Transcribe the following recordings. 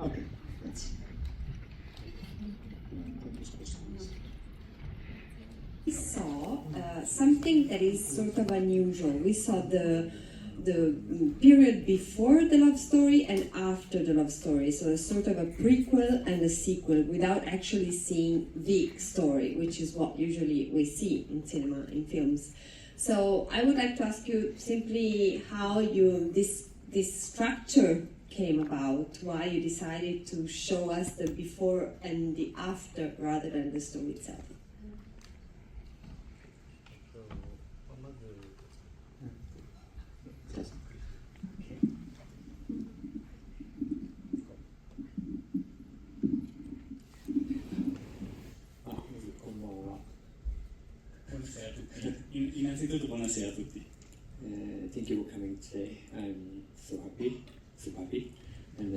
Okay, that's We saw something that is sort of unusual. We saw the period before the love story and after the love story, so a sort of a prequel and a sequel without actually seeing the story, which is what usually we see in cinema, in films. So I would like to ask you simply how this structure came about, why you decided to show us the before and the after rather than the story itself. Thank you for coming today. I'm so happy, and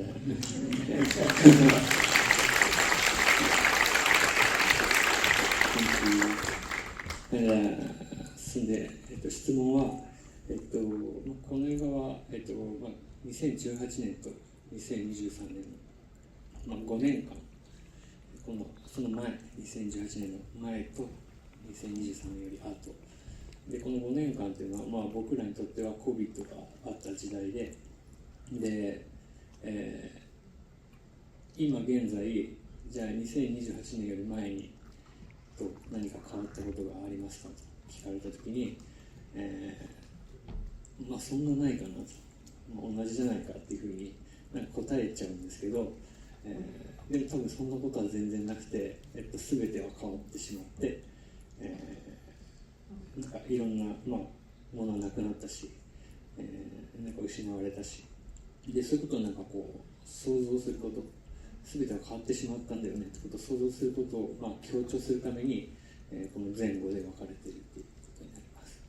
そんで、質問は、この映画は、2018年と2023年の、5年間、その前、2018年の前と2023年より後で、この5年間っていうのは、僕らにとっては COVID があった時代で、今現在、じゃあ2028年より前にと何か変わったことがありますかと聞かれたときに、そんなないかなと、同じじゃないかっていうふうに答えちゃうんですけど、でも多分そんなことは全然なくて、全ては変わってしまって、なんかいろんな、ものはなくなったし、なんか失われたし、でそういうことをなんかこう想像すること、全ては変わってしまったんだよねってことを想像することを、強調するために、この前後で分かれているということになります。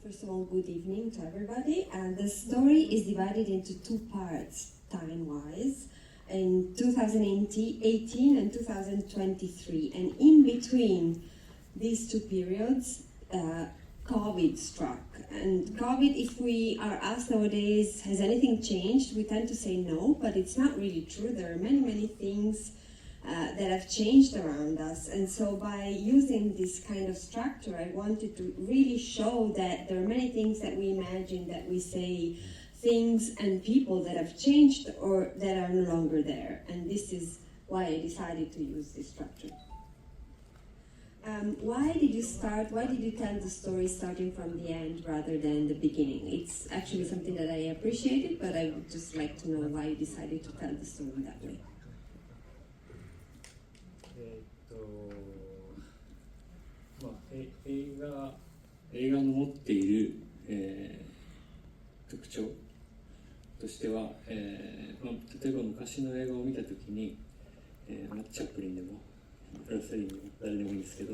First of all, good evening to everybody. The story is divided into two parts, time-wise, in 2018 and 2023. And in between these two periods, COVID struck. And COVID, if we are asked nowadays, has anything changed? We tend to say no, but it's not really true. There are many, many things that have changed around us. And so by using this kind of structure, I wanted to really show that there are many things that we imagine, that we say, things and people that have changed or that are no longer there. And this is why I decided to use this structure. Why did you tell the story starting from the end rather than the beginning? It's actually something that I appreciated, but I would just like to know why you decided to tell the story that way. 映画の持っている、特徴としては、例えば昔の映画を見たときに、チャップリンでもフラスリーでも誰でもいいんですけど、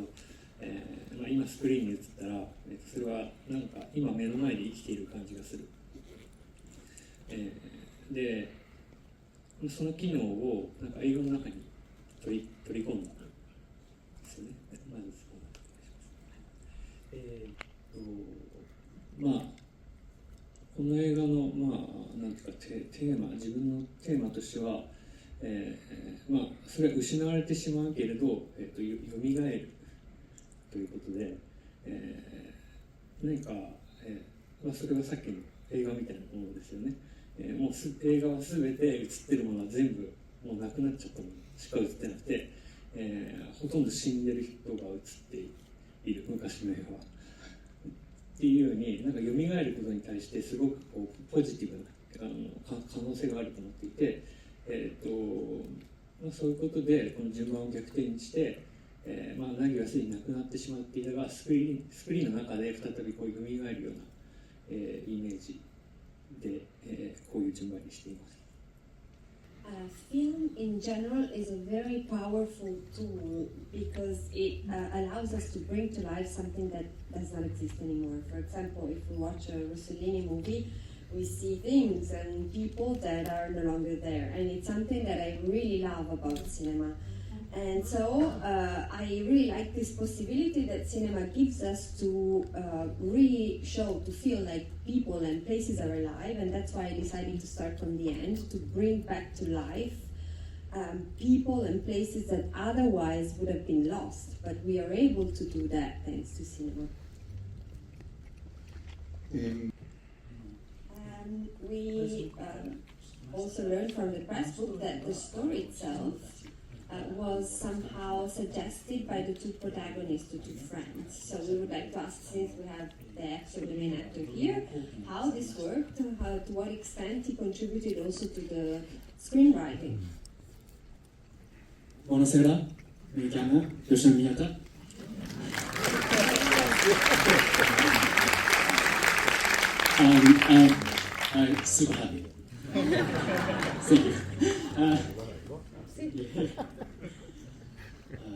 今スクリーンに映ったら、それはなんか今目の前で生きている感じがする。で、その機能をなんか映画の中に取り込んだんですよね。まずそうなんです。この映画のなんていうかテーマ、自分のテーマとしては、それは失われてしまうけれど、よみがえるということで、何か、それはさっきの映画みたいなものですよね。もう映画は全て映ってるものは全部もうなくなっちゃったものしか映ってなくて、ほとんど死んでる人が映っている昔の映画はっていうように、なんか蘇ることに対してすごくこうポジティブな可能性があると思っていて、そういうことでこの順番を逆転して、ナギはすでになくなってしまっていたが、スクリーンの中で再びこう蘇るような、イメージで、こういう順番にしています。Film in general is a very powerful tool because it allows us to bring to life something that does not exist anymore. For example, if we watch a Rossellini movie, we see things and people that are no longer there. And it's something that I really love about cinema. And so I really like this possibility that cinema gives us to really show, to feel like people and places are alive, and that's why I decided to start from the end, to bring back to life people and places that otherwise would have been lost. But we are able to do that thanks to cinema. We also learned from the press book that the story itself was somehow suggested by the two protagonists, the two friends. So we would like to ask, since we have the actor, the main actor here, how this worked, to what extent he contributed also to the screenwriting. Buonasera, mi chiamo Yoshinori Miyata. I'm super happy. Thank you.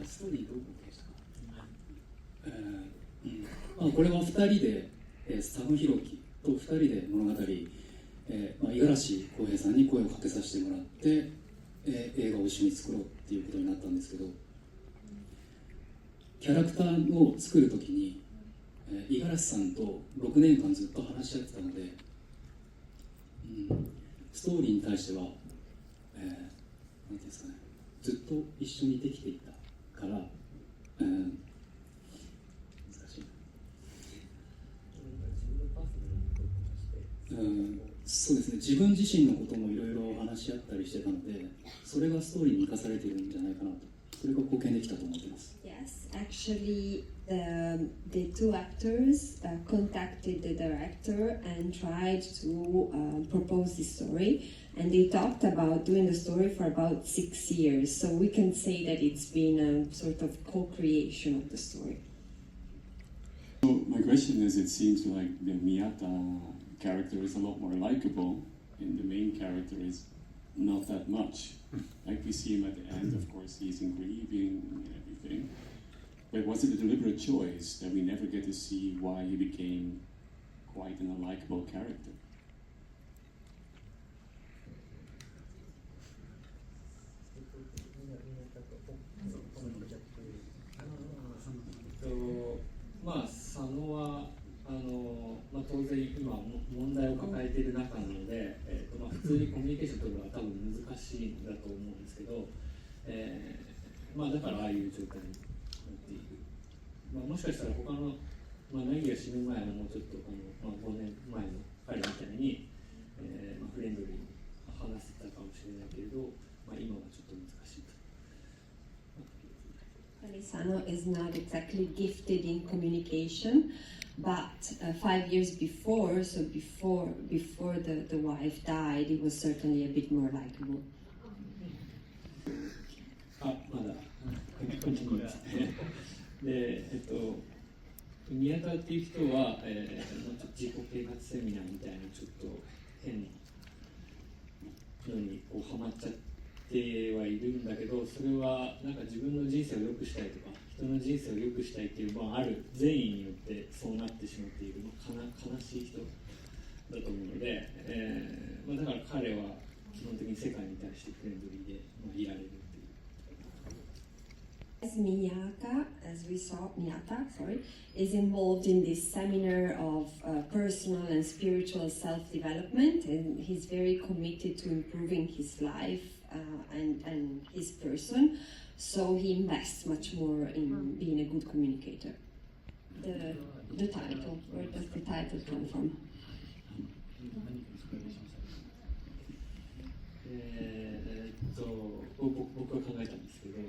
ストーリーどうでしたか。これは2人で、佐野弘樹と2人で物語、五十嵐浩平さんに声をかけさせてもらって、映画を一緒に作ろうっていうことになったんですけど、キャラクターを作るときに、五十嵐さんと6年間ずっと話し合ってたので、ストーリーに対しては、なんていうんですかね、ずっと一緒にできていたから、難しい。そうですね、自分自身のこともいろいろ話し合ったりしてたので、それがストーリーに生かされているんじゃないかなと、それが貢献できたと思っています。Yes, actually, the two actors contacted the director and tried to propose the story, and they talked about doing the story for about 6 years. So we can say that it's been a sort of co-creation of the story. So my question is, it seems like the Miyata character is a lot more likable, and the main character is not that much. Like we see him at the end, of course, he's in grieving and everything. But was it a deliberate choice that we never get to see why he became quite an unlikable character? Sano は当然今問題を抱えている中なので、普通にコミュニケーション取るのは多分難しいんだと思うんですけど、だからああいう状態になっている。もしかしたら他の、ナギが死ぬ前のもうちょっと5年前の彼みたいに、フレンドリーに話せたかもしれないけれど、今はちょっと難しいと。Sano is not exactly gifted in communication, but 5 years before, so before the wife died, he was certainly a bit more likable. まだで、宮田っていう人は、自己啓発セミナーみたいなちょっと変なのにハマっちゃってはいるんだけど、それはなんか自分の人生を良くしたいとか人の人生を良くしたいっていう、ある善意によってそうなってしまっている、悲しい人だと思うので、だから彼は基本的に世界に対してフレンドリーで、いられるっていう。As Miyata, is involved in this seminar of personal and spiritual self-development, and he's very committed to improving his life and his person, so he invests much more in being a good communicator. The title, where does the title come from? 僕は考えたんですけど、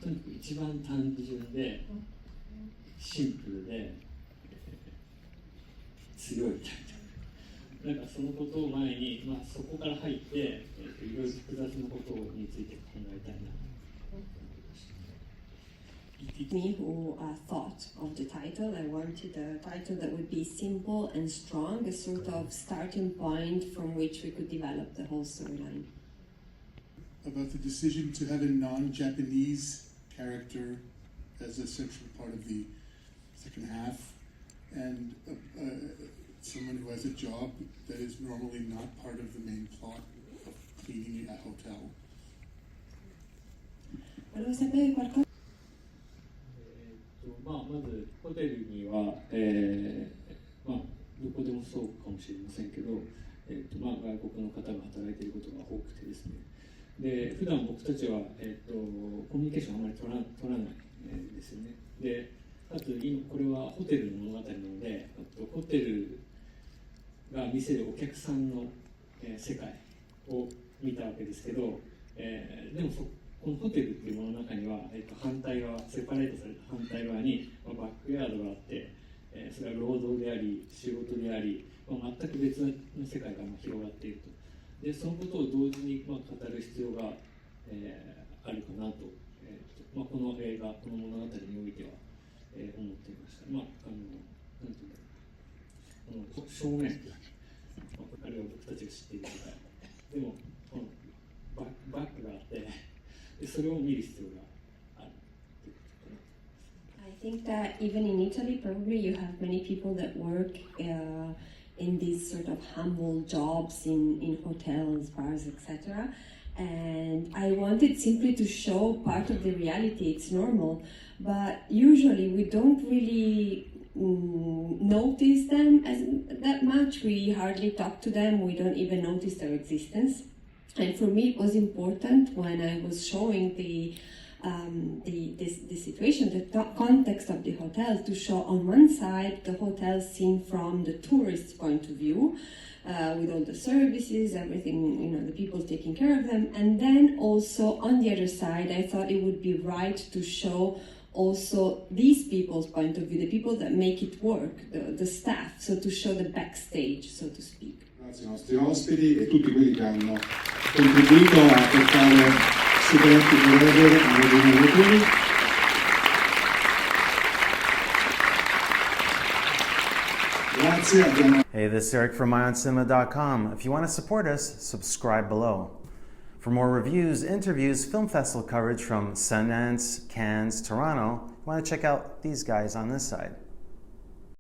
とにかく一番単純でシンプルで強いタイトル。なんかそのことを前に、そこから入って、いろいろ複雑なことについて考えたいな。Me who thought of the title. I wanted a title that would be simple and strong, a sort of starting point from which we could develop the whole storyline. About the decision to have a non-Japanese character as a central part of the second half, and someone who has a job that is normally not part of the main plot of cleaning a hotel. Volevo sapere qualcosa. まずホテルには、どこでもそうかもしれませんけど、外国の方が働いていることが多くてですね、で普段僕たちは、コミュニケーションあまり取らない、ですよね。であと今これはホテルの物語なので、ホテルが見せるお客さんの、世界を見たわけですけど、でもこのホテルっていうものの中には、反対側、セパレートされた反対側に、バックヤードがあって、それは労働であり仕事であり、全く別の世界が広がっていると。でそのことを同時に語る必要が、あるかなと、この映画、この物語においては、思っていました。なんていうんだろう、正面、あるいは僕たちが知っている世界、でもこのバックがあって、でそれを見る必要があるということかな。I think that even in Italy, probably you have many people that work in these sort of humble jobs in hotels, bars, etc. And I wanted simply to show part of the reality. It's normal, but usually we don't really notice them as that much. We hardly talk to them. We don't even notice their existence. And for me, it was important when I was showing the situation, the context of the hotel, to show on one side the hotel seen from the tourist's point of view, with all the services, everything, the people taking care of them, and then also on the other side, I thought it would be right to show also these people's point of view, the people that make it work, the staff, so to show the backstage, so to speak. Grazie ai nostri ospiti e tutti quelli che hanno contribuito a portare Superetti Forever alle generazioni. Grazie. Hey, this is Eric from MyOnCinema.com. If you want to support us, subscribe below. For more reviews, interviews, film festival coverage from Sundance, Cannes, Toronto, you want to check out these guys on this side.